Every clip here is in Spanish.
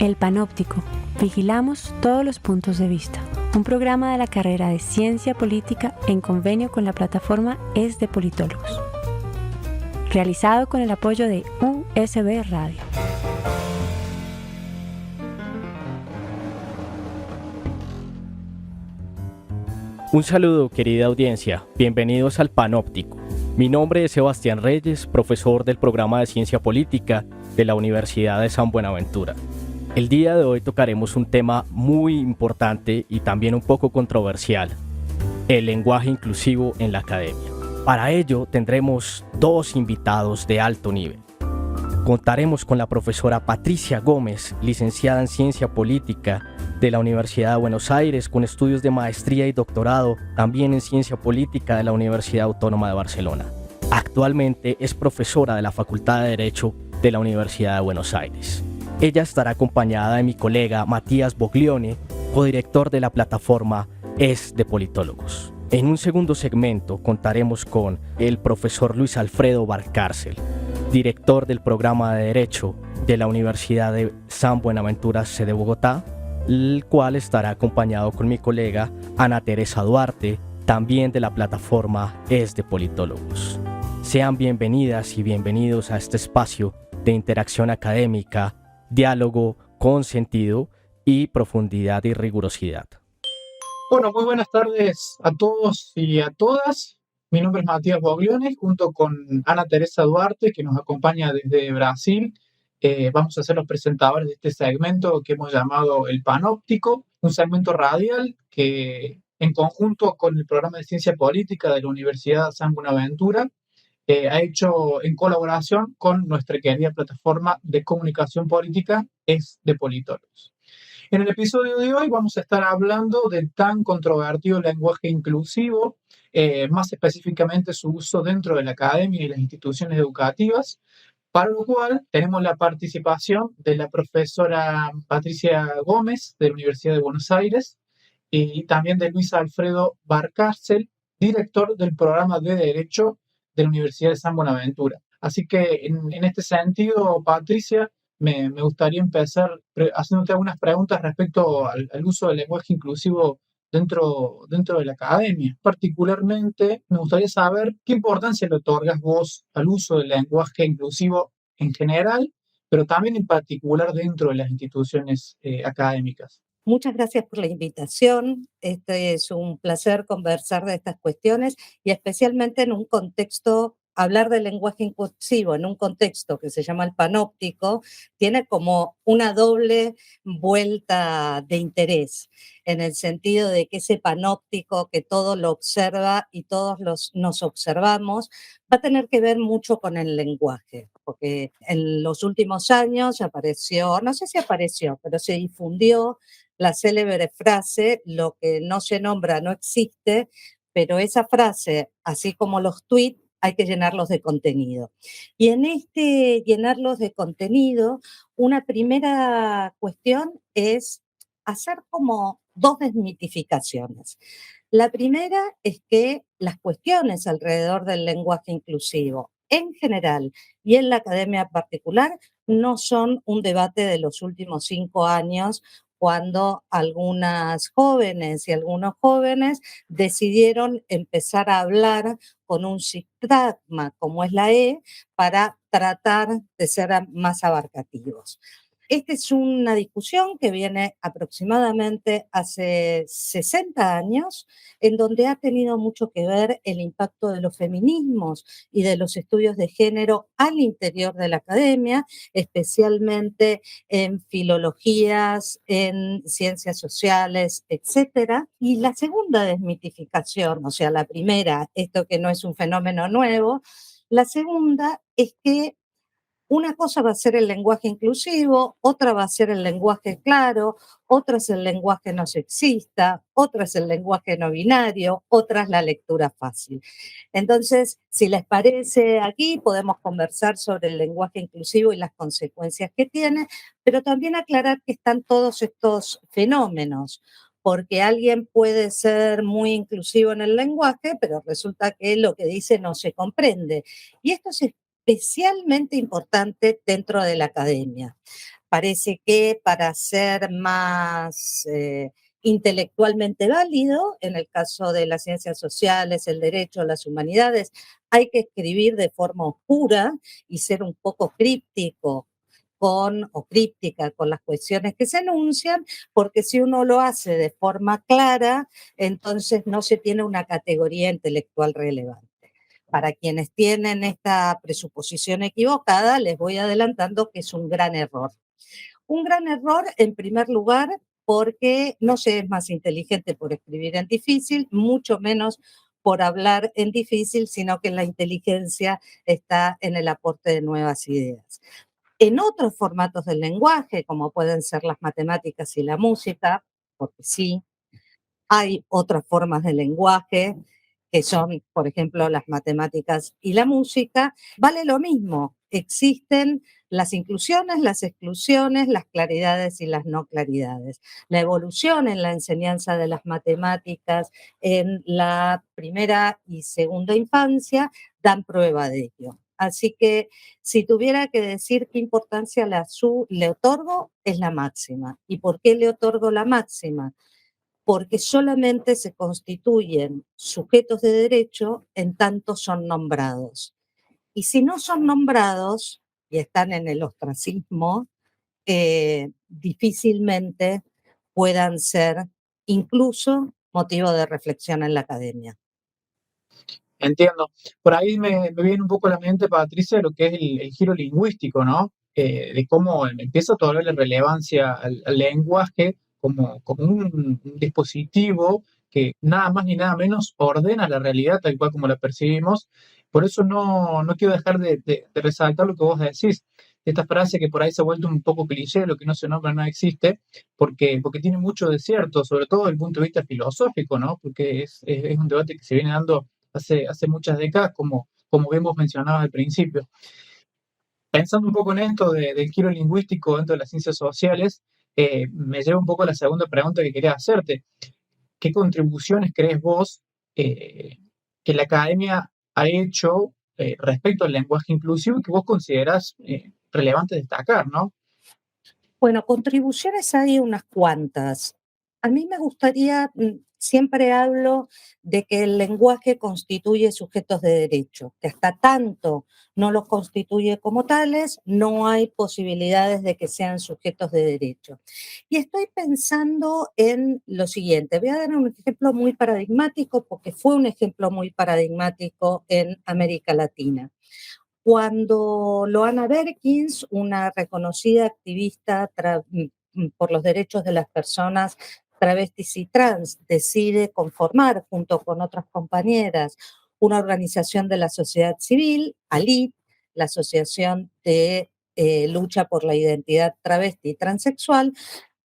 El Panóptico. Vigilamos todos los puntos de vista. Un programa de la carrera de Ciencia Política en convenio con la plataforma Es de Politólogos. Realizado con el apoyo de USB Radio. Un saludo, querida audiencia. Bienvenidos al Panóptico. Mi nombre es Sebastián Reyes, profesor del programa de Ciencia Política de la Universidad de San Buenaventura. El día de hoy tocaremos un tema muy importante y también un poco controversial: el lenguaje inclusivo en la academia. Para ello tendremos dos invitados de alto nivel. Contaremos con la profesora Patricia Gómez, licenciada en Ciencia Política de la Universidad de Buenos Aires, con estudios de maestría y doctorado también en Ciencia Política de la Universidad Autónoma de Barcelona. Actualmente es profesora de la Facultad de Derecho de la Universidad de Buenos Aires. Ella estará acompañada de mi colega Matías Boglione, codirector de la plataforma Es de Politólogos. En un segundo segmento contaremos con el profesor Luis Alfredo Valcárcel, director del programa de Derecho de la Universidad de San Buenaventura de Bogotá, el cual estará acompañado con mi colega Ana Teresa Duarte, también de la plataforma Es de Politólogos. Sean bienvenidas y bienvenidos a este espacio de interacción académica, diálogo con sentido y profundidad y rigurosidad. Bueno, muy buenas tardes a todos y a todas. Mi nombre es Matías Boglione, junto con Ana Teresa Duarte, que nos acompaña desde Brasil. Vamos a ser los presentadores de este segmento que hemos llamado El Panóptico, un segmento radial que, en conjunto con el programa de Ciencia Política de la Universidad San Buenaventura, ha hecho en colaboración con nuestra querida plataforma de comunicación política Es de Politólogos. En el episodio de hoy vamos a estar hablando del tan controvertido lenguaje inclusivo, más específicamente su uso dentro de la academia y las instituciones educativas, para lo cual tenemos la participación de la profesora Patricia Gómez de la Universidad de Buenos Aires y también de Luis Alfredo Valcárcel, director del programa de Derecho de la Universidad de San Buenaventura. Así que en este sentido, Patricia, me gustaría empezar haciéndote algunas preguntas respecto al uso del lenguaje inclusivo dentro de la academia. Particularmente, me gustaría saber qué importancia le otorgas vos al uso del lenguaje inclusivo en general, pero también en particular dentro de las instituciones académicas. Muchas gracias por la invitación. Este es un placer conversar de estas cuestiones y especialmente en un contexto, hablar del lenguaje inclusivo en un contexto que se llama el panóptico, tiene como una doble vuelta de interés, en el sentido de que ese panóptico que todo lo observa y todos nos observamos, va a tener que ver mucho con el lenguaje, porque en los últimos años apareció, no sé si apareció, pero se difundió la célebre frase: lo que no se nombra no existe, pero esa frase, así como los tweets, hay que llenarlos de contenido. Y en este llenarlos de contenido, una primera cuestión es hacer como dos desmitificaciones. La primera es que las cuestiones alrededor del lenguaje inclusivo en general y en la academia en particular no son un debate de los últimos 5 años, cuando algunas jóvenes y algunos jóvenes decidieron empezar a hablar con un sintagma como es la E para tratar de ser más abarcativos. Esta es una discusión que viene aproximadamente hace 60 años, en donde ha tenido mucho que ver el impacto de los feminismos y de los estudios de género al interior de la academia, especialmente en filologías, en ciencias sociales, etcétera. Y la segunda desmitificación, o sea, la primera, esto que no es un fenómeno nuevo, la segunda es que una cosa va a ser el lenguaje inclusivo, otra va a ser el lenguaje claro, otra es el lenguaje no sexista, otra es el lenguaje no binario, otra es la lectura fácil. Entonces, si les parece, aquí podemos conversar sobre el lenguaje inclusivo y las consecuencias que tiene, pero también aclarar que están todos estos fenómenos, porque alguien puede ser muy inclusivo en el lenguaje, pero resulta que lo que dice no se comprende. Y esto es especialmente importante dentro de la academia. Parece que para ser más intelectualmente válido, en el caso de las ciencias sociales, el derecho, las humanidades, hay que escribir de forma oscura y ser un poco críptico o críptica con las cuestiones que se enuncian, porque si uno lo hace de forma clara, entonces no se tiene una categoría intelectual relevante. Para quienes tienen esta presuposición equivocada, les voy adelantando que es un gran error. Un gran error, en primer lugar, porque no se es más inteligente por escribir en difícil, mucho menos por hablar en difícil, sino que la inteligencia está en el aporte de nuevas ideas. En otros formatos del lenguaje, como pueden ser las matemáticas y la música, porque sí, hay otras formas de lenguaje que son, por ejemplo, las matemáticas y la música, vale lo mismo. Existen las inclusiones, las exclusiones, las claridades y las no claridades. La evolución en la enseñanza de las matemáticas en la primera y segunda infancia dan prueba de ello. Así que si tuviera que decir qué importancia le otorgo, es la máxima. ¿Y por qué le otorgo la máxima? Porque solamente se constituyen sujetos de derecho en tanto son nombrados. Y si no son nombrados y están en el ostracismo, difícilmente puedan ser incluso motivo de reflexión en la academia. Entiendo. Por ahí me viene un poco a la mente, Patricia, lo que es el giro lingüístico, ¿no? De cómo empieza a tomar la relevancia al lenguaje como un dispositivo que nada más ni nada menos ordena la realidad tal cual como la percibimos. Por eso no quiero dejar de resaltar lo que vos decís, esta frase que por ahí se ha vuelto un poco cliché, lo que no se nombra no existe, porque tiene mucho de cierto, sobre todo desde el punto de vista filosófico, ¿no? Porque es un debate que se viene dando hace muchas décadas, como hemos mencionado al principio. Pensando un poco en esto del giro lingüístico dentro de las ciencias sociales, me lleva un poco a la segunda pregunta que quería hacerte. ¿Qué contribuciones crees vos que la academia ha hecho respecto al lenguaje inclusivo y que vos considerás relevante destacar, ¿no? Bueno, contribuciones hay unas cuantas. A mí me gustaría, siempre hablo de que el lenguaje constituye sujetos de derecho, que hasta tanto no los constituye como tales, no hay posibilidades de que sean sujetos de derecho. Y estoy pensando en lo siguiente, voy a dar un ejemplo muy paradigmático, porque fue un ejemplo muy paradigmático en América Latina. Cuando Loana Berkins, una reconocida activista por los derechos de las personas travestis y trans, decide conformar junto con otras compañeras una organización de la sociedad civil, ALIT, la Asociación de Lucha por la Identidad Travesti y Transexual,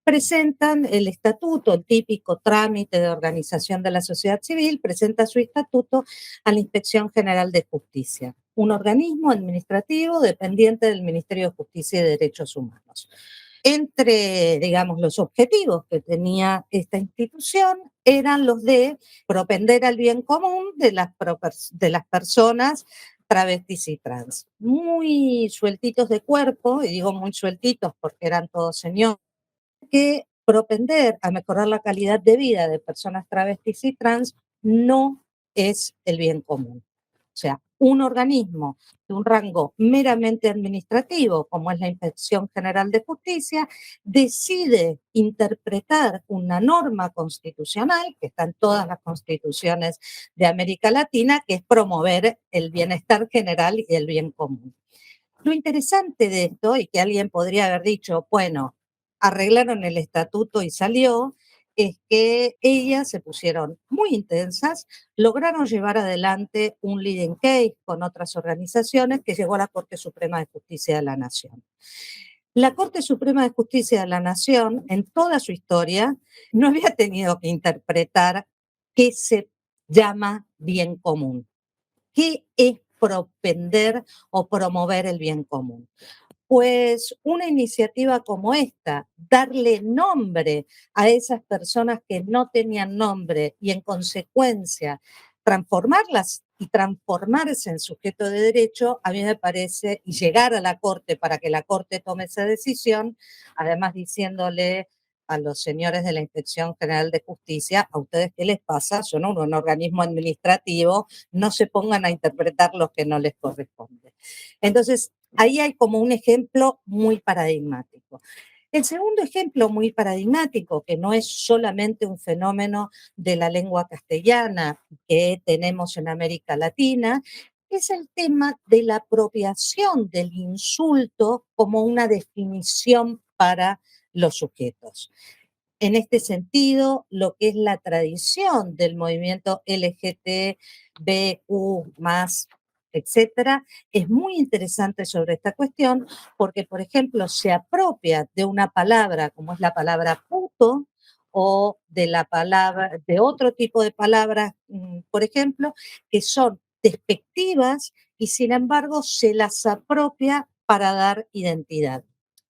presentan el estatuto, el típico trámite de organización de la sociedad civil, presenta su estatuto a la Inspección General de Justicia, un organismo administrativo dependiente del Ministerio de Justicia y Derechos Humanos. Entre, digamos, los objetivos que tenía esta institución eran los de propender al bien común de las personas travestis y trans. Muy sueltitos de cuerpo, y digo muy sueltitos porque eran todos señores, que propender a mejorar la calidad de vida de personas travestis y trans no es el bien común. O sea, un organismo de un rango meramente administrativo, como es la Inspección General de Justicia, decide interpretar una norma constitucional, que está en todas las constituciones de América Latina, que es promover el bienestar general y el bien común. Lo interesante de esto, y que alguien podría haber dicho, bueno, arreglaron el estatuto y salió, es que ellas se pusieron muy intensas, lograron llevar adelante un leading case con otras organizaciones que llegó a la Corte Suprema de Justicia de la Nación. La Corte Suprema de Justicia de la Nación, en toda su historia, no había tenido que interpretar qué se llama bien común, qué es propender o promover el bien común. Pues una iniciativa como esta, darle nombre a esas personas que no tenían nombre y en consecuencia transformarlas y transformarse en sujeto de derecho, a mí me parece, y llegar a la Corte para que la Corte tome esa decisión, además diciéndole a los señores de la Inspección General de Justicia, ¿a ustedes qué les pasa? Son un organismo administrativo, no se pongan a interpretar lo que no les corresponde. Entonces, ahí hay como un ejemplo muy paradigmático. El segundo ejemplo muy paradigmático, que no es solamente un fenómeno de la lengua castellana que tenemos en América Latina, es el tema de la apropiación del insulto como una definición para los sujetos. En este sentido, lo que es la tradición del movimiento LGTBQ+, etcétera, es muy interesante sobre esta cuestión porque, por ejemplo, se apropia de una palabra como es la palabra puto o de la palabra, de otro tipo de palabras, por ejemplo, que son despectivas y sin embargo se las apropia para dar identidad.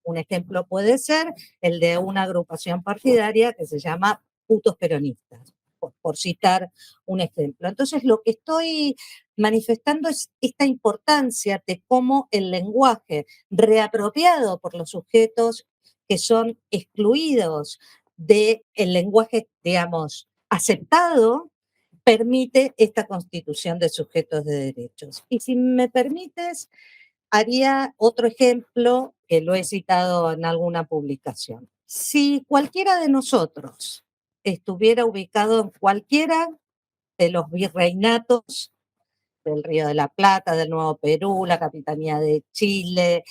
Un ejemplo puede ser el de una agrupación partidaria que se llama Putos Peronistas, por citar un ejemplo. Entonces, lo que estoy manifestando es esta importancia de cómo el lenguaje reapropiado por los sujetos que son excluidos del lenguaje, digamos, aceptado, permite esta constitución de sujetos de derechos. Y si me permites, haría otro ejemplo que lo he citado en alguna publicación. Si cualquiera de nosotros estuviera ubicado en cualquiera de los virreinatos del Río de la Plata, del Nuevo Perú, la Capitanía de Chile,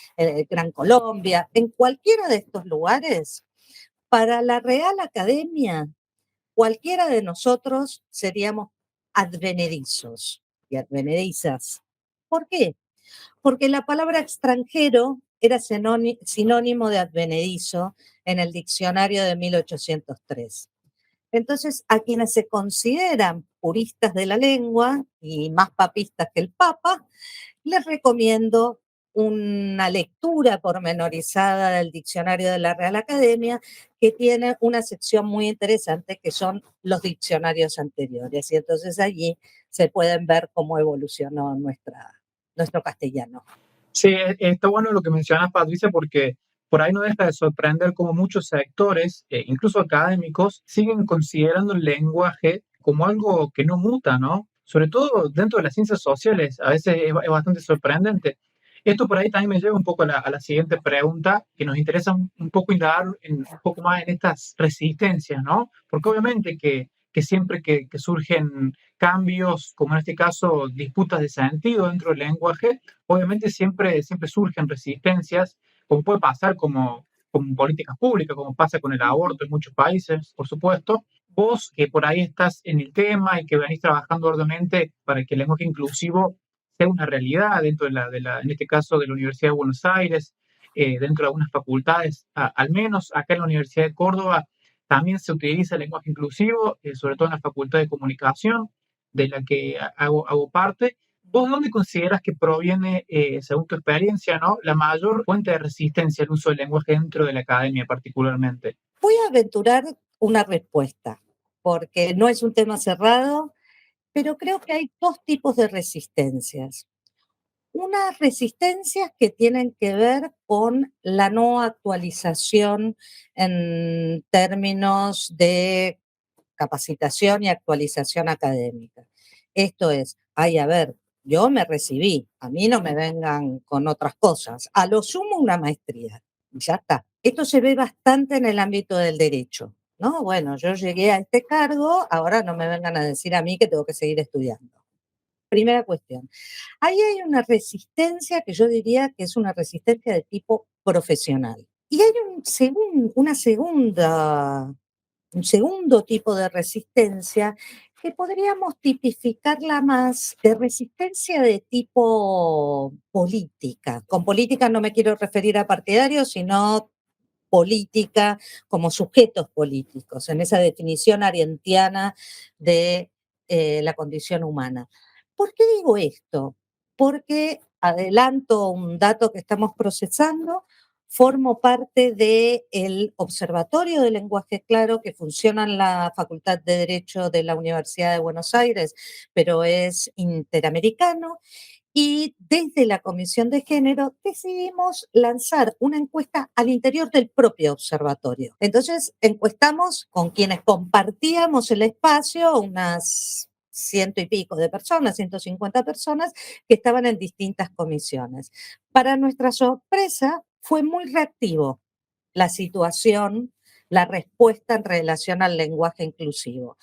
Gran Colombia, en cualquiera de estos lugares, para la Real Academia, cualquiera de nosotros seríamos advenedizos y advenedizas. ¿Por qué? Porque la palabra extranjero era sinónimo de advenedizo en el diccionario de 1803. Entonces, a quienes se consideran puristas de la lengua y más papistas que el Papa, les recomiendo una lectura pormenorizada del diccionario de la Real Academia, que tiene una sección muy interesante que son los diccionarios anteriores. Y entonces allí se pueden ver cómo evolucionó nuestro castellano. Sí, está bueno lo que mencionas, Patricia, porque por ahí no deja de sorprender cómo muchos sectores, incluso académicos, siguen considerando el lenguaje como algo que no muta, ¿no? Sobre todo dentro de las ciencias sociales, a veces es bastante sorprendente. Esto por ahí también me lleva un poco a la siguiente pregunta, que nos interesa un poco indagar un poco más en estas resistencias, ¿no? Porque obviamente que siempre que surgen cambios, como en este caso disputas de sentido dentro del lenguaje, obviamente siempre surgen resistencias, como puede pasar como políticas públicas, como pasa con el aborto en muchos países, por supuesto. Vos que por ahí estás en el tema y que venís trabajando arduamente para que el lenguaje inclusivo sea una realidad dentro en este caso de la Universidad de Buenos Aires, dentro de algunas facultades, al menos acá en la Universidad de Córdoba, también se utiliza el lenguaje inclusivo, sobre todo en la Facultad de Comunicación, de la que hago parte. ¿Vos dónde consideras que proviene, según tu experiencia, ¿no?, la mayor fuente de resistencia al uso del lenguaje dentro de la academia particularmente? Voy a aventurar una respuesta, porque no es un tema cerrado, pero creo que hay dos tipos de resistencias. Unas resistencias que tienen que ver con la no actualización en términos de capacitación y actualización académica. Esto es, ay, a ver, yo me recibí, a mí no me vengan con otras cosas, a lo sumo una maestría, y ya está. Esto se ve bastante en el ámbito del derecho, ¿no? Bueno, yo llegué a este cargo, ahora no me vengan a decir a mí que tengo que seguir estudiando. Primera cuestión. Ahí hay una resistencia que yo diría que es una resistencia de tipo profesional. Y hay un segundo tipo de resistencia que podríamos tipificarla más de resistencia de tipo política. Con política no me quiero referir a partidarios, sino política como sujetos políticos, en esa definición arendtiana de la condición humana. ¿Por qué digo esto? Porque, adelanto un dato que estamos procesando, formo parte del Observatorio de Lenguaje Claro que funciona en la Facultad de Derecho de la Universidad de Buenos Aires, pero es interamericano. Y desde la Comisión de Género decidimos lanzar una encuesta al interior del propio observatorio. Entonces, encuestamos con quienes compartíamos el espacio, unas 100 y pico de personas, 150 personas, que estaban en distintas comisiones. Para nuestra sorpresa, fue muy reactivo la situación, la respuesta en relación al lenguaje inclusivo.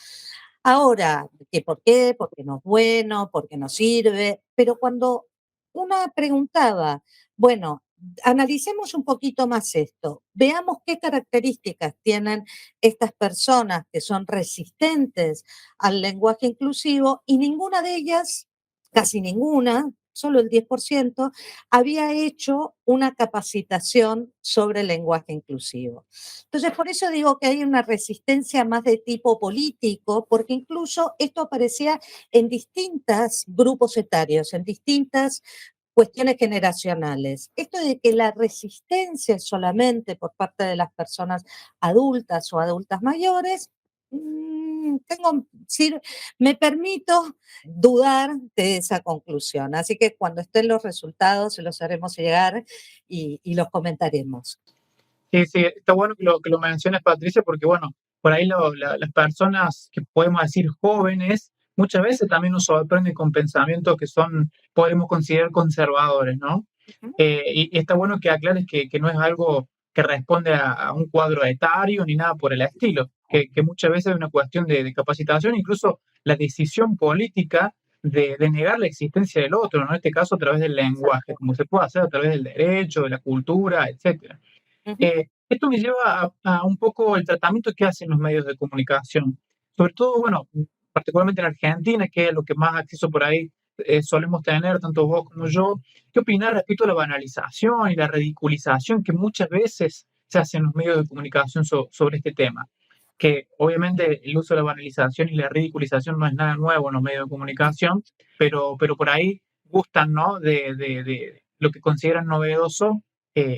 Ahora, ¿que por qué? Porque no es bueno, porque no sirve, pero cuando una preguntaba, bueno, analicemos un poquito más esto, veamos qué características tienen estas personas que son resistentes al lenguaje inclusivo y ninguna de ellas, casi ninguna, solo el 10%, había hecho una capacitación sobre el lenguaje inclusivo. Entonces, por eso digo que hay una resistencia más de tipo político, porque incluso esto aparecía en distintos grupos etarios, en distintas cuestiones generacionales. Esto de que la resistencia es solamente por parte de las personas adultas o adultas mayores, me permito dudar de esa conclusión. Así que cuando estén los resultados se los haremos llegar y los comentaremos. Sí, sí, está bueno que lo menciones, Patricia, porque bueno, por ahí las personas que podemos decir jóvenes, muchas veces también nos sorprenden con pensamientos que son, podemos considerar conservadores, ¿no? Ujú. Y está bueno que aclares que no es algo que responde a un cuadro etario ni nada por el estilo, que muchas veces es una cuestión de capacitación, incluso la decisión política de negar la existencia del otro, ¿no? En este caso a través del lenguaje, como se puede hacer a través del derecho, de la cultura, etcétera. Ujú. Esto me lleva a un poco el tratamiento que hacen los medios de comunicación. Sobre todo, bueno, particularmente en Argentina, que es lo que más acceso por ahí solemos tener, tanto vos como yo. ¿Qué opinas respecto a la banalización y la ridiculización que muchas veces se hace en los medios de comunicación sobre este tema? Que obviamente el uso de la banalización y la ridiculización no es nada nuevo en los medios de comunicación, pero por ahí gustan, ¿no? De lo que consideran novedoso,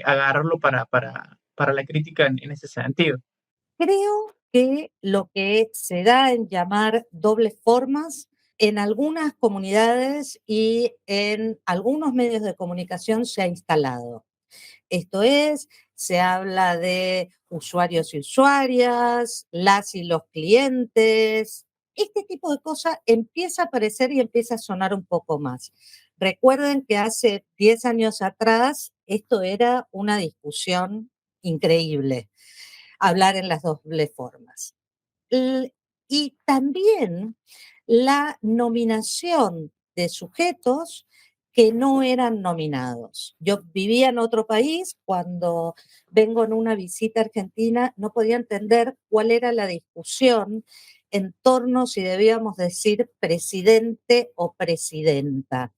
agarrarlo para la crítica en ese sentido. Creo que lo que se da en llamar dobles formas en algunas comunidades y en algunos medios de comunicación se ha instalado. Esto es, se habla de usuarios y usuarias, las y los clientes. Este tipo de cosas empieza a aparecer y empieza a sonar un poco más. Recuerden que hace 10 años atrás esto era una discusión increíble, hablar en las dobles formas. Y también la nominación de sujetos que no eran nominados. Yo vivía en otro país, cuando vengo en una visita a Argentina, no podía entender cuál era la discusión en torno si debíamos decir presidente o presidenta.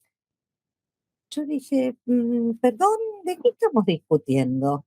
Yo dije, perdón, ¿de qué estamos discutiendo?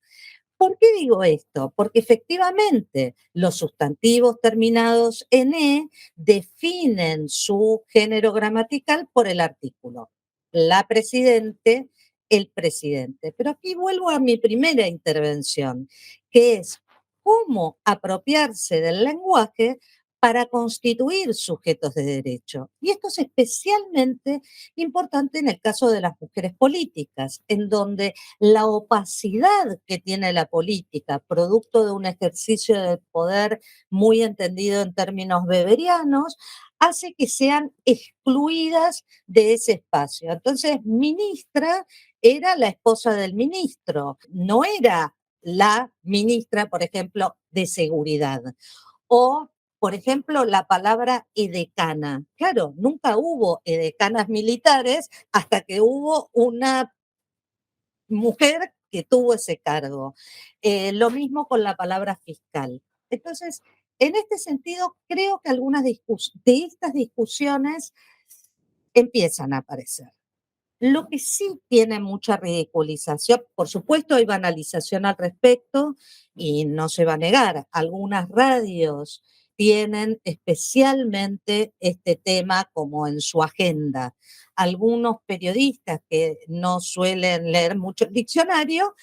¿Por qué digo esto? Porque efectivamente los sustantivos terminados en E definen su género gramatical por el artículo. La presidente, el presidente. Pero aquí vuelvo a mi primera intervención, que es cómo apropiarse del lenguaje para constituir sujetos de derecho. Y esto es especialmente importante en el caso de las mujeres políticas, en donde la opacidad que tiene la política, producto de un ejercicio del poder muy entendido en términos weberianos, hace que sean excluidas de ese espacio. Entonces, ministra era la esposa del ministro, no era la ministra, por ejemplo, de seguridad. O, por ejemplo, la palabra edecana. Claro, nunca hubo edecanas militares hasta que hubo una mujer que tuvo ese cargo. Lo mismo con la palabra fiscal. Entonces, en este sentido, creo que algunas de estas discusiones empiezan a aparecer. Lo que sí tiene mucha ridiculización, por supuesto hay banalización al respecto y no se va a negar, algunas radios tienen especialmente este tema como en su agenda. algunos periodistas que no suelen leer mucho el diccionario,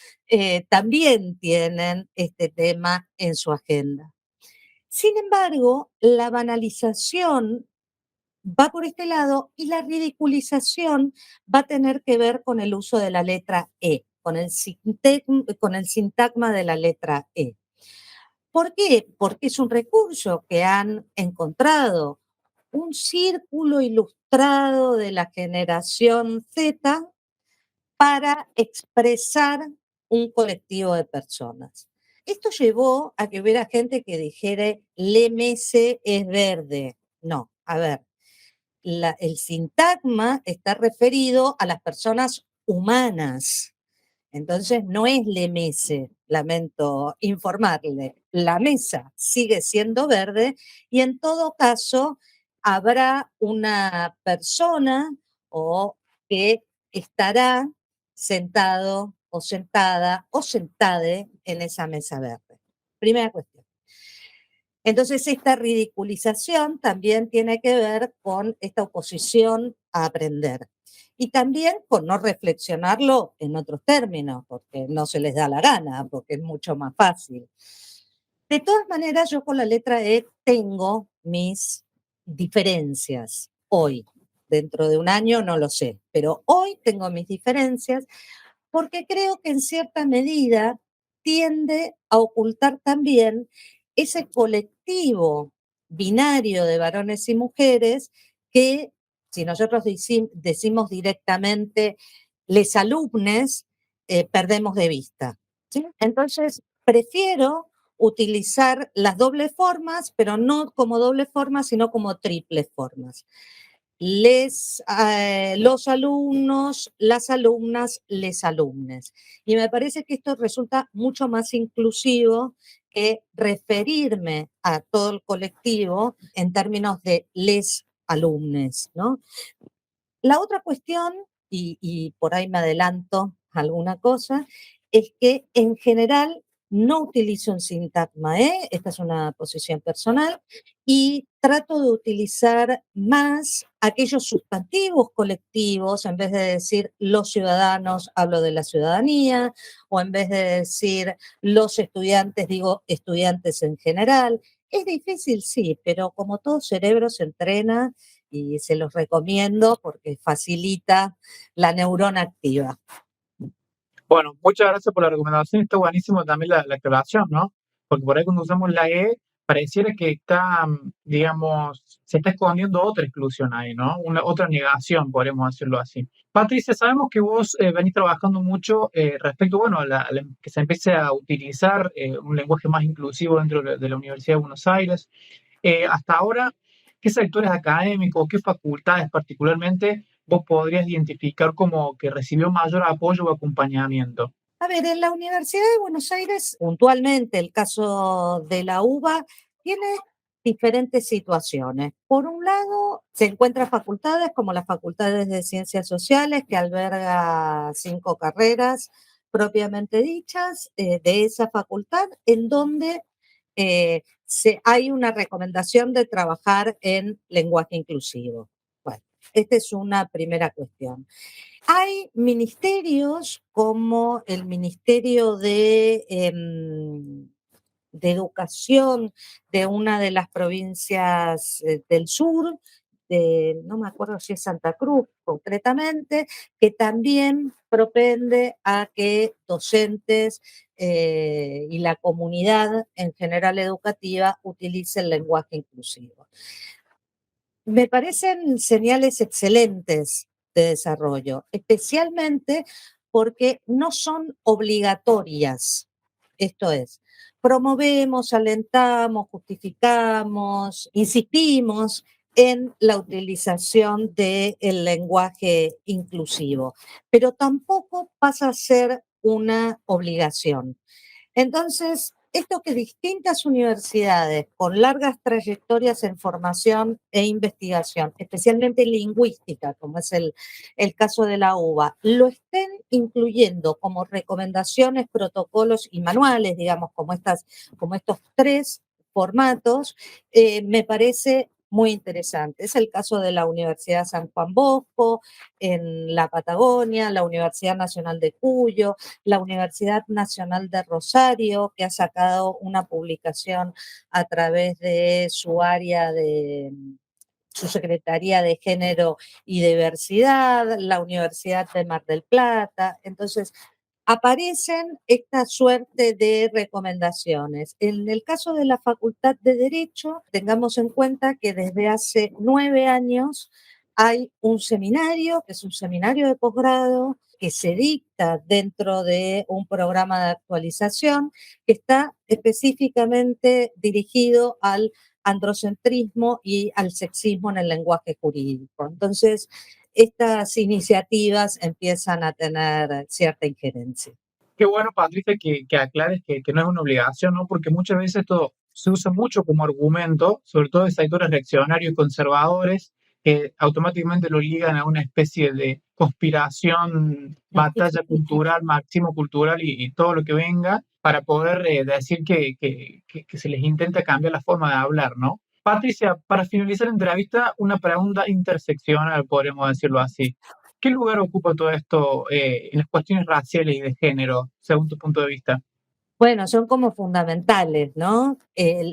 también tienen este tema en su agenda. Sin embargo, la banalización va por este lado y la ridiculización va a tener que ver con el uso de la letra E, con el sintagma de la letra E. ¿Por qué? Porque es un recurso que han encontrado un círculo ilustrado de la generación Z para expresar un colectivo de personas. Esto llevó a que hubiera gente que dijera, Mese es verde. No, a ver, el sintagma está referido a las personas humanas. Entonces no es Mese, lamento informarle. La mesa sigue siendo verde y en todo caso habrá una persona o que estará sentado o sentada o sentade en esa mesa verde. Primera cuestión. Entonces, esta ridiculización también tiene que ver con esta oposición a aprender. Y también con no reflexionarlo en otros términos, porque no se les da la gana, porque es mucho más fácil. De todas maneras, yo con la letra E tengo mis diferencias hoy. Dentro de un año no lo sé, pero hoy tengo mis diferencias porque creo que en cierta medida tiende a ocultar también ese colectivo binario de varones y mujeres que, si nosotros decimos directamente les alumnes, perdemos de vista. ¿Sí? Entonces, prefiero utilizar las dobles formas, pero no como doble forma, sino como triples formas. Los alumnos, las alumnas, les alumnes. Y me parece que esto resulta mucho más inclusivo que referirme a todo el colectivo en términos de les alumnes, ¿no? La otra cuestión, y por ahí me adelanto alguna cosa, es que en general no utilizo un sintagma, esta es una posición personal, y trato de utilizar más aquellos sustantivos colectivos, en vez de decir los ciudadanos, hablo de la ciudadanía, o en vez de decir los estudiantes, digo estudiantes en general. Es difícil, sí, pero como todo cerebro se entrena y se los recomiendo porque facilita la neurona activa. Bueno, muchas gracias por la recomendación. Está buenísimo también la aclaración, ¿no? Porque por ahí cuando usamos la E, pareciera que está, digamos, se está escondiendo otra exclusión ahí, ¿no? Otra negación, podríamos decirlo así. Patricia, sabemos que vos venís trabajando mucho respecto, bueno, que se empiece a utilizar un lenguaje más inclusivo dentro de la Universidad de Buenos Aires. Hasta ahora, ¿qué sectores académicos, qué facultades particularmente vos podrías identificar como que recibió mayor apoyo o acompañamiento? A ver, en la Universidad de Buenos Aires, puntualmente el caso de la UBA, tiene diferentes situaciones. Por un lado, se encuentran facultades como las facultades de Ciencias Sociales, que alberga 5 carreras propiamente dichas de esa facultad, en donde hay una recomendación de trabajar en lenguaje inclusivo. Bueno, esta es una primera cuestión. Hay ministerios como el Ministerio de Educación de una de las provincias del sur, no me acuerdo si es Santa Cruz concretamente, que también propende a que docentes y la comunidad en general educativa utilice el lenguaje inclusivo. Me parecen señales excelentes de desarrollo, especialmente porque no son obligatorias. Esto es, promovemos, alentamos, justificamos, insistimos en la utilización del lenguaje inclusivo, pero tampoco pasa a ser una obligación. Entonces, esto que distintas universidades con largas trayectorias en formación e investigación, especialmente lingüística, como es el caso de la UBA, lo estén incluyendo como recomendaciones, protocolos y manuales, digamos, como estos 3 formatos, me parece muy interesante. Es el caso de la Universidad San Juan Bosco, en la Patagonia, la Universidad Nacional de Cuyo, la Universidad Nacional de Rosario, que ha sacado una publicación a través de su área de su Secretaría de Género y Diversidad, la Universidad de Mar del Plata. Entonces, aparecen esta suerte de recomendaciones. En el caso de la Facultad de Derecho, tengamos en cuenta que desde hace 9 años hay un seminario, que es un seminario de posgrado, que se dicta dentro de un programa de actualización que está específicamente dirigido al androcentrismo y al sexismo en el lenguaje jurídico. Entonces, estas iniciativas empiezan a tener cierta injerencia. Qué bueno, Patricia, que aclares que no es una obligación, ¿no? Porque muchas veces esto se usa mucho como argumento, sobre todo de sectores reaccionarios y conservadores, que automáticamente lo ligan a una especie de conspiración, batalla cultural, máximo cultural y todo lo que venga, para poder decir que se les intenta cambiar la forma de hablar, ¿no? Patricia, para finalizar la entrevista, una pregunta interseccional, podríamos decirlo así. ¿Qué lugar ocupa todo esto en las cuestiones raciales y de género, según tu punto de vista? Bueno, son como fundamentales, ¿no?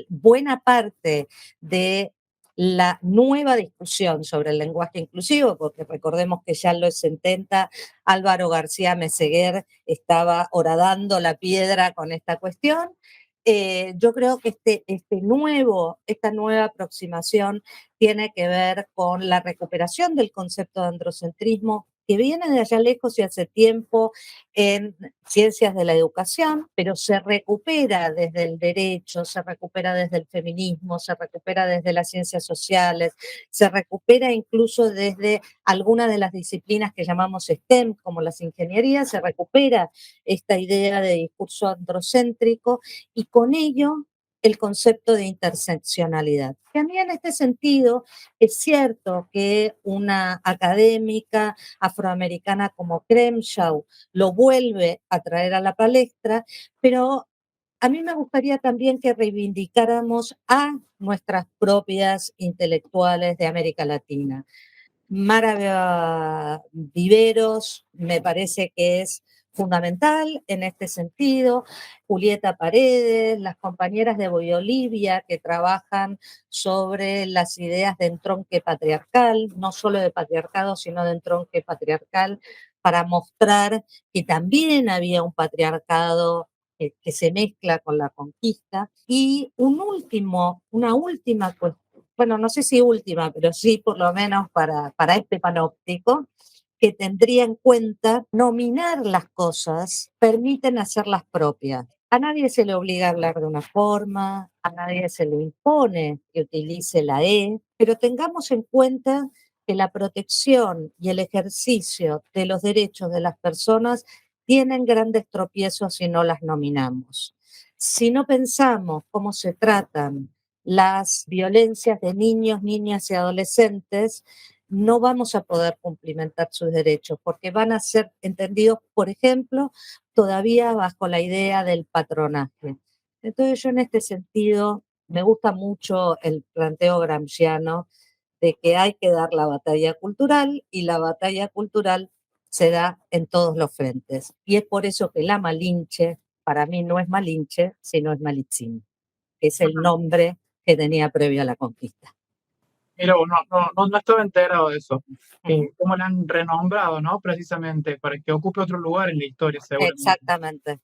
Buena parte de la nueva discusión sobre el lenguaje inclusivo, porque recordemos que ya en los 70 Álvaro García Meseguer estaba horadando la piedra con esta cuestión. Yo creo que esta nueva aproximación tiene que ver con la recuperación del concepto de androcentrismo que viene de allá lejos y hace tiempo en ciencias de la educación, pero se recupera desde el derecho, se recupera desde el feminismo, se recupera desde las ciencias sociales, se recupera incluso desde algunas de las disciplinas que llamamos STEM, como las ingenierías, se recupera esta idea de discurso androcéntrico y con ello el concepto de interseccionalidad. Que a mí en este sentido es cierto que una académica afroamericana como Crenshaw lo vuelve a traer a la palestra, pero a mí me gustaría también que reivindicáramos a nuestras propias intelectuales de América Latina. Mara Viveros me parece que es fundamental en este sentido, Julieta Paredes, las compañeras de Bolivia que trabajan sobre las ideas de entronque patriarcal, no solo de patriarcado, sino de entronque patriarcal, para mostrar que también había un patriarcado que se mezcla con la conquista. Y una última cuestión, bueno, no sé si última, pero sí por lo menos para este panóptico, que tendría en cuenta nominar las cosas, permiten hacerlas propias. A nadie se le obliga a hablar de una forma, a nadie se le impone que utilice la E, pero tengamos en cuenta que la protección y el ejercicio de los derechos de las personas tienen grandes tropiezos si no las nominamos. Si no pensamos cómo se tratan las violencias de niños, niñas y adolescentes, no vamos a poder cumplimentar sus derechos porque van a ser entendidos, por ejemplo, todavía bajo la idea del patronaje. Entonces yo en este sentido me gusta mucho el planteo gramsciano de que hay que dar la batalla cultural y la batalla cultural se da en todos los frentes. Y es por eso que la Malinche, para mí no es Malinche, sino es Malitzin, que es el nombre que tenía previo a la conquista. Mira, no estaba enterado de eso. ¿Cómo la han renombrado, no? Precisamente para que ocupe otro lugar en la historia, seguramente. Exactamente.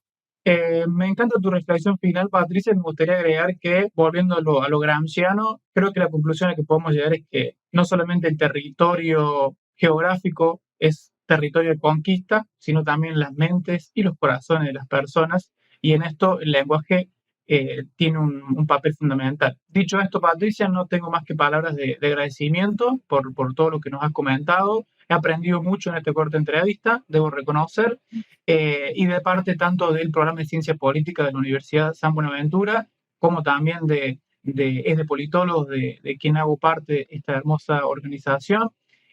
Me encanta tu reflexión final, Patricia. Me gustaría agregar que, volviendo a lo gramsciano, creo que la conclusión a la que podemos llegar es que no solamente el territorio geográfico es territorio de conquista, sino también las mentes y los corazones de las personas. Y en esto el lenguaje tiene un papel fundamental. Dicho esto, Patricia, no tengo más que palabras de agradecimiento por todo lo que nos has comentado. He aprendido mucho en esta corta entrevista, debo reconocer, y de parte tanto del programa de Ciencia Política de la Universidad San Buenaventura, como también es de politólogos de quien hago parte de esta hermosa organización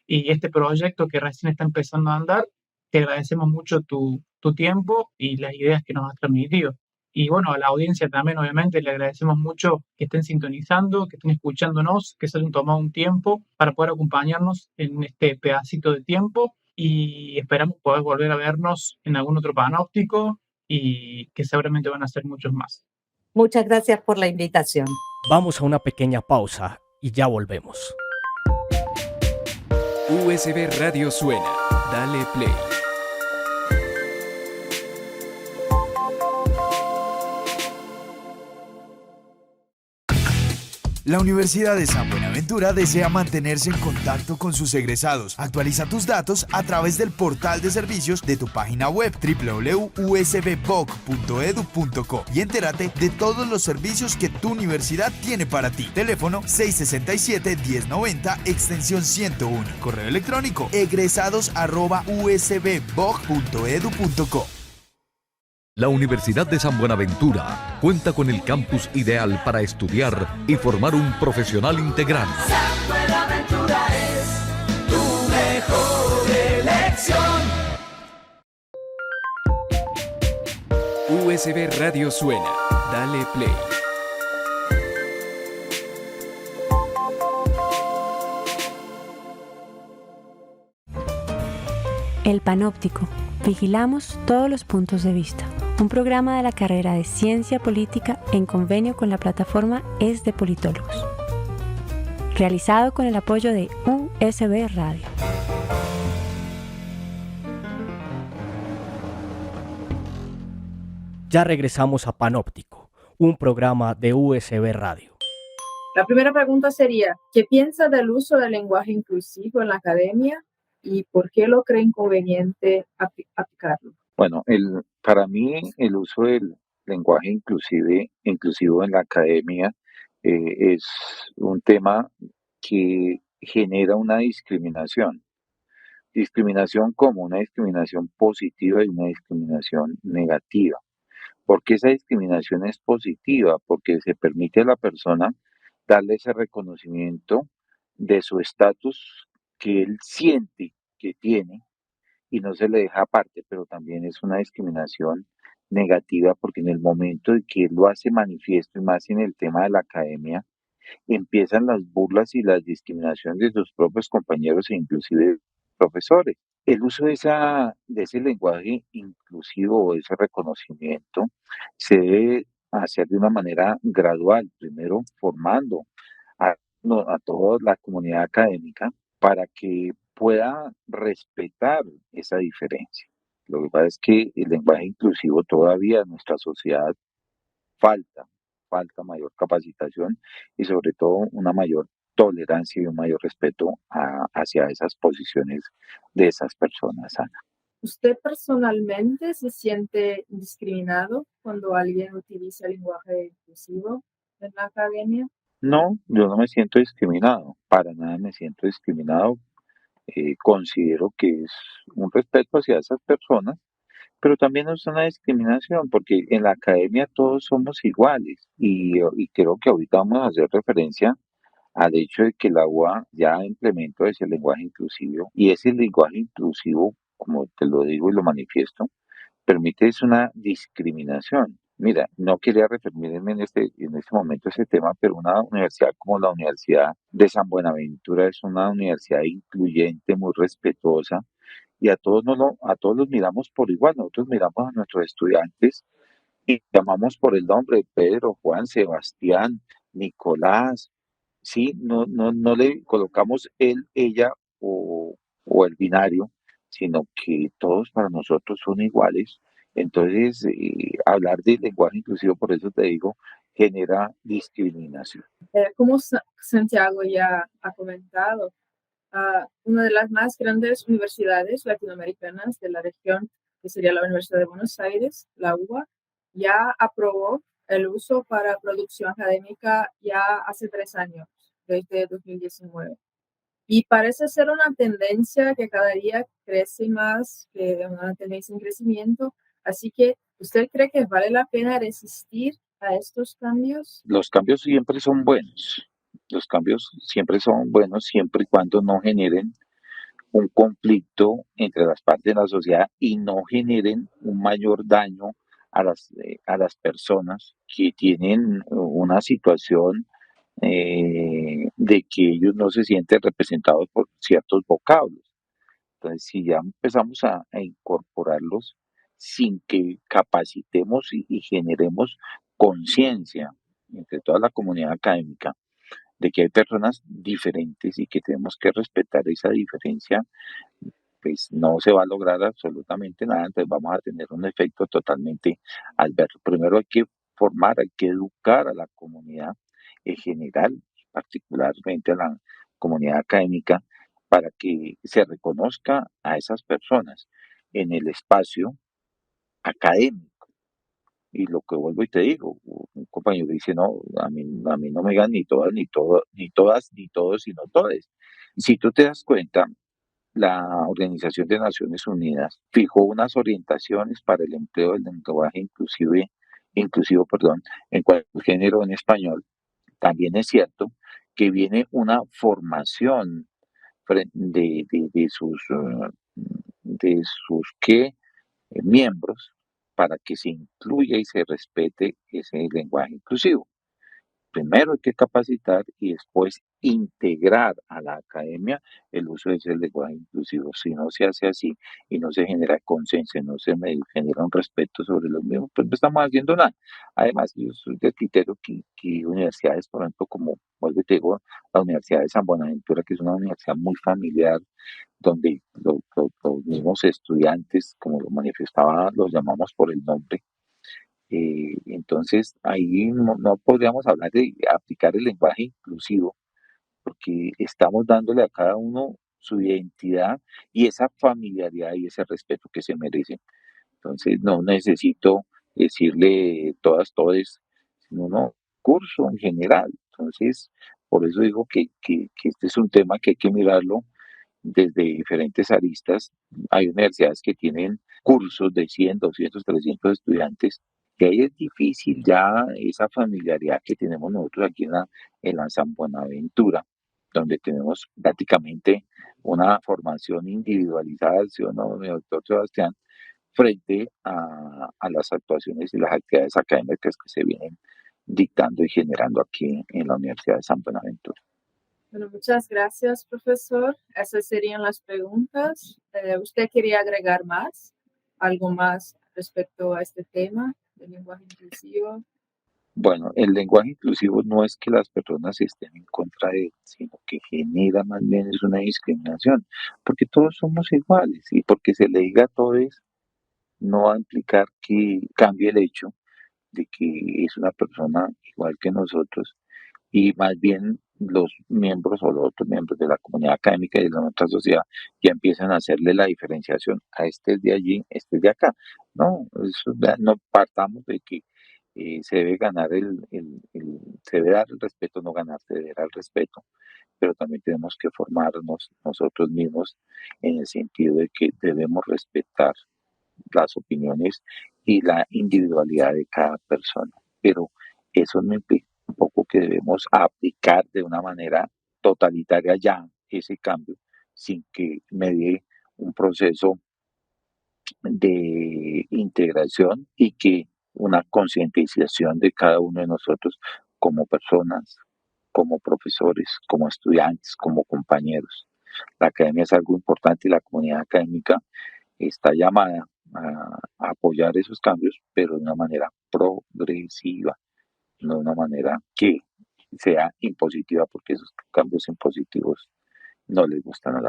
y este proyecto que recién está empezando a andar. Te agradecemos mucho tu tiempo y las ideas que nos has transmitido. Y bueno, a la audiencia también, obviamente, le agradecemos mucho que estén sintonizando, que estén escuchándonos, que se hayan tomado un tiempo para poder acompañarnos en este pedacito de tiempo. Y esperamos poder volver a vernos en algún otro panóptico y que seguramente van a ser muchos más. Muchas gracias por la invitación. Vamos a una pequeña pausa y ya volvemos. USB Radio suena. Dale play. La Universidad de San Buenaventura desea mantenerse en contacto con sus egresados. Actualiza tus datos a través del portal de servicios de tu página web www.usbvoc.edu.co y entérate de todos los servicios que tu universidad tiene para ti. Teléfono 667-1090, extensión 101. Correo electrónico egresados@usbvoc.edu.co. La Universidad de San Buenaventura cuenta con el campus ideal para estudiar y formar un profesional integral. San Buenaventura es tu mejor elección. USB Radio suena. Dale play. El Panóptico. Vigilamos todos los puntos de vista. Un programa de la carrera de Ciencia Política en convenio con la plataforma Es de Politólogos. Realizado con el apoyo de USB Radio. Ya regresamos a Panóptico, un programa de USB Radio. La primera pregunta sería, ¿qué piensa del uso del lenguaje inclusivo en la academia y por qué lo cree inconveniente aplicarlo? Bueno, para mí el uso del lenguaje inclusivo en la academia es un tema que genera una discriminación. Discriminación como una discriminación positiva y una discriminación negativa. ¿Por qué esa discriminación es positiva? Porque se permite a la persona darle ese reconocimiento de su estatus que él siente que tiene y no se le deja aparte, pero también es una discriminación negativa porque en el momento de que él lo hace manifiesto y más en el tema de la academia, empiezan las burlas y las discriminaciones de sus propios compañeros e inclusive profesores. El uso de ese lenguaje inclusivo o ese reconocimiento se debe hacer de una manera gradual, primero formando a toda la comunidad académica para que pueda respetar esa diferencia. Lo que pasa es que el lenguaje inclusivo todavía en nuestra sociedad falta mayor capacitación y sobre todo una mayor tolerancia y un mayor respeto hacia esas posiciones de esas personas, Ana. ¿Usted personalmente se siente discriminado cuando alguien utiliza el lenguaje inclusivo en la academia? No, yo no me siento discriminado, para nada me siento discriminado. Considero que es un respeto hacia esas personas, pero también es una discriminación, porque en la academia todos somos iguales y creo que ahorita vamos a hacer referencia al hecho de que la UA ya implementó ese lenguaje inclusivo y ese lenguaje inclusivo, como te lo digo y lo manifiesto, permite es una discriminación. Mira, no quería referirme en este momento a ese tema, pero una universidad como la Universidad de San Buenaventura es una universidad incluyente, muy respetuosa, y a todos los miramos por igual. Nosotros miramos a nuestros estudiantes y llamamos por el nombre de Pedro, Juan, Sebastián, Nicolás, sí, no le colocamos él, ella o el binario, sino que todos para nosotros son iguales. Entonces, hablar de lenguaje inclusivo, por eso te digo, genera discriminación. Como Santiago ya ha comentado, una de las más grandes universidades latinoamericanas de la región, que sería la Universidad de Buenos Aires, la UBA, ya aprobó el uso para producción académica ya hace 3 años, desde 2019. Y parece ser una tendencia que cada día crece más, que una tendencia en crecimiento. Así que, ¿usted cree que vale la pena resistir a estos cambios? Los cambios siempre son buenos. Los cambios siempre son buenos siempre y cuando no generen un conflicto entre las partes de la sociedad y no generen un mayor daño a las personas que tienen una situación de que ellos no se sienten representados por ciertos vocablos. Entonces, si ya empezamos a incorporarlos sin que capacitemos y generemos conciencia entre toda la comunidad académica de que hay personas diferentes y que tenemos que respetar esa diferencia, pues no se va a lograr absolutamente nada, entonces vamos a tener un efecto totalmente adverso. Primero hay que formar, hay que educar a la comunidad en general, particularmente a la comunidad académica, para que se reconozca a esas personas en el espacio académico. Y lo que vuelvo y te digo, un compañero dice, no, a mí no me digan ni todas, ni todas, ni todas, ni todos, sino todes. Si tú te das cuenta, la Organización de Naciones Unidas fijó unas orientaciones para el empleo del lenguaje inclusivo, en cualquier género en español. También es cierto que viene una formación de sus miembros para que se incluya y se respete ese lenguaje inclusivo. Primero hay que capacitar y después integrar a la academia el uso de ese lenguaje inclusivo. Si no se hace así y no se genera consenso, no se genera un respeto sobre los mismos, pues no estamos haciendo nada. Además, yo soy del criterio que universidades, por ejemplo, como vuelvo y te digo, la Universidad de San Buenaventura, que es una universidad muy familiar, donde los mismos estudiantes, como lo manifestaba, los llamamos por el nombre. Entonces, ahí no podríamos hablar de aplicar el lenguaje inclusivo, porque estamos dándole a cada uno su identidad y esa familiaridad y ese respeto que se merecen. Entonces, no necesito decirle todas, todes, sino no, curso en general. Entonces, por eso digo que este es un tema que hay que mirarlo desde diferentes aristas. Hay universidades que tienen cursos de 100, 200, 300 estudiantes, y ahí es difícil ya esa familiaridad que tenemos nosotros aquí en la San Buenaventura, donde tenemos prácticamente una formación individualizada, ¿sí o no, mi doctor Sebastián? Frente a las actuaciones y las actividades académicas que se vienen dictando y generando aquí en la Universidad de San Buenaventura. Bueno, muchas gracias, profesor. Esas serían las preguntas. ¿Usted quería agregar algo más respecto a este tema del lenguaje inclusivo? Bueno, el lenguaje inclusivo no es que las personas estén en contra de él, sino que genera más bien es una discriminación, porque todos somos iguales y porque se le diga a todos no va a implicar que cambie el hecho de que es una persona igual que nosotros, y más bien los miembros o los otros miembros de la comunidad académica y de la nuestra sociedad ya empiezan a hacerle la diferenciación a este es de allí, este es de acá. No, no partamos de que se debe ganar se debe dar el respeto, no ganar, se debe dar el respeto, pero también tenemos que formarnos nosotros mismos en el sentido de que debemos respetar las opiniones y la individualidad de cada persona. Pero eso no implica tampoco que debemos aplicar de una manera totalitaria ya ese cambio sin que medie un proceso de integración y que una concientización de cada uno de nosotros como personas, como profesores, como estudiantes, como compañeros. La academia es algo importante y la comunidad académica está llamada a apoyar esos cambios, pero de una manera progresiva, no de una manera que sea impositiva, porque esos cambios impositivos no les gustan a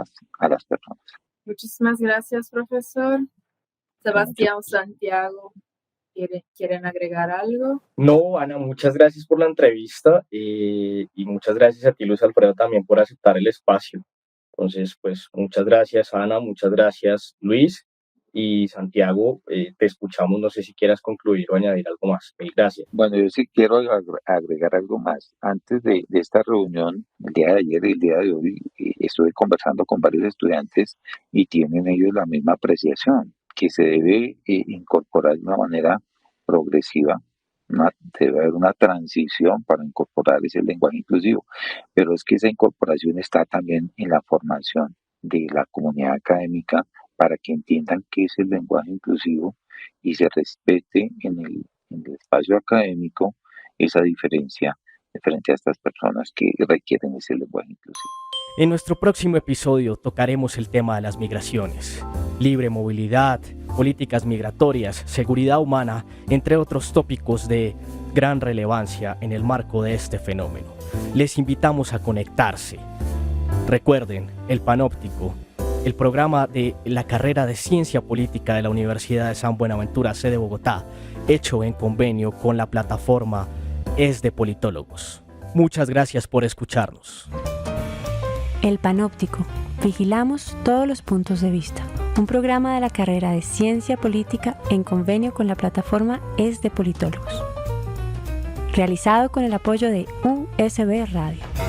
las personas. Muchísimas gracias, profesor. Sebastián, Santiago, ¿quieren agregar algo? No, Ana, muchas gracias por la entrevista y muchas gracias a ti, Luis Alfredo, también por aceptar el espacio. Entonces, pues muchas gracias, Ana, muchas gracias, Luis y Santiago. Te escuchamos, no sé si quieras concluir o añadir algo más. Mil gracias. Bueno, yo sí quiero agregar algo más. Antes de esta reunión, el día de ayer y el día de hoy, estuve conversando con varios estudiantes y tienen ellos la misma apreciación, que se debe incorporar de una manera progresiva, debe haber una transición para incorporar ese lenguaje inclusivo, pero es que esa incorporación está también en la formación de la comunidad académica para que entiendan qué es el lenguaje inclusivo y se respete en el espacio académico esa diferencia frente a estas personas que requieren ese lenguaje inclusivo. En nuestro próximo episodio tocaremos el tema de las migraciones, libre movilidad, políticas migratorias, seguridad humana, entre otros tópicos de gran relevancia en el marco de este fenómeno. Les invitamos a conectarse. Recuerden, el Panóptico, el programa de la carrera de Ciencia Política de la Universidad de San Buenaventura, sede Bogotá, hecho en convenio con la plataforma Es de Politólogos. Muchas gracias por escucharnos. El Panóptico. Vigilamos todos los puntos de vista. Un programa de la carrera de Ciencia Política en convenio con la plataforma Es de Politólogos. Realizado con el apoyo de USB Radio.